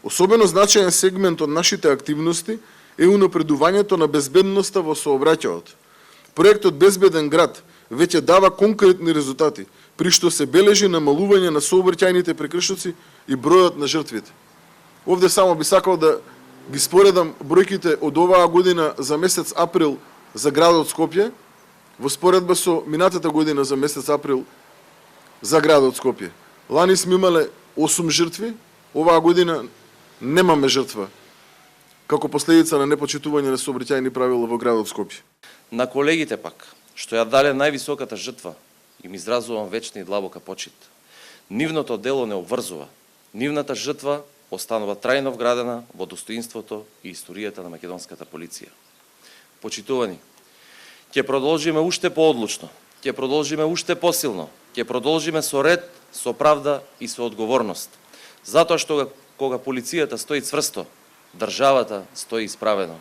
Особено значаен сегмент од нашите активности е унапредувањето на безбедноста во сообраќајот. Проектот Безбеден град веќе дава конкретни резултати, при што се бележи намалување на сообраќајните прекршоци и бројот на жртвите. Овде само би сакал да ги споредам бројките од оваа година за месец април за градот Скопје, во споредба со минатата година за месец април за градот Скопје. Лани сме имале 8 жртви, оваа година немаме жртва, како последица на непочитување на сообраќајни правила во градот Скопје. На колегите пак, што ја дале највисоката жртва, им изразувам вечна и длабока почит. Нивното дело не обврзува. Нивната жртва останува трајно вградена во достоинството и историјата на македонската полиција. Почитувани, ќе продолжиме уште поодлучно, ќе продолжиме уште посилно, ќе продолжиме со ред, со правда и со одговорност. Затоа што кога полицијата стои цврсто, државата стои исправено.